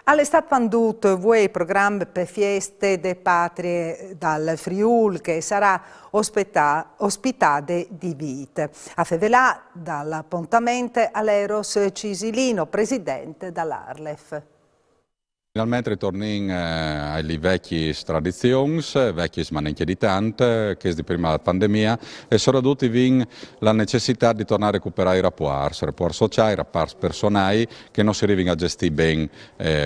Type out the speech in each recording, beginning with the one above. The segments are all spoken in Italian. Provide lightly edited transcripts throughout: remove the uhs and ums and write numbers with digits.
All'estate pandut vuoi programma per feste de patrie dal Friul che sarà ospitate di vite. A fevelà dall'appuntamento all'Eros Cisilino, presidente dall'Arlef. Finalmente ritorniamo alle vecchie tradizioni, vecchie manenche di tante, che di prima della pandemia, e soprattutto la necessità di tornare a recuperare i rapporti sociali, i rapporti personali, che non si arrivano a gestire bene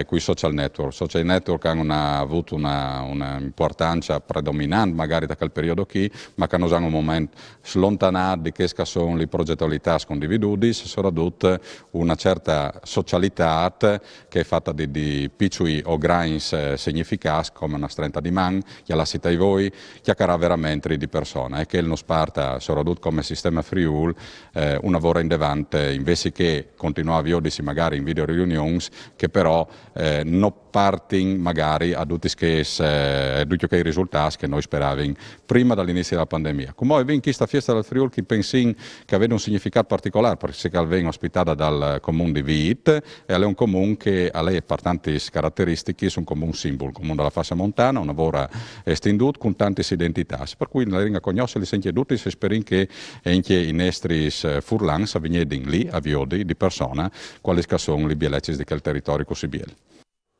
con i social network. I social network hanno avuto un'importanza predominante magari da quel periodo qui, ma che hanno usato un momento slontanato di che sono le progettualità condivise, soprattutto una certa socialità che è fatta di piccoli o grandi significati come una stretta di man, che la città di voi, che ha veramente di persone e che non sparta, soprattutto come sistema Friul, un lavoro in devante, invece che continuare a vedersi magari in video riunioni, che però non partono magari a tutti i risultati che noi speravamo prima dall'inizio della pandemia. Come in questa festa del Friul che pensiamo che aveva un significato particolare perché viene ospitata dal comune di Viit e è un comune che ha per tante caratteristiche è un comune simbolo, comune della fascia montana, un lavoro estinduto con tante identità, per cui la ringa conosce li senti tutti e speriamo che anche i nostri furlans vengono lì a Viodi di persona quali sono le bellezze di quel territorio così bello.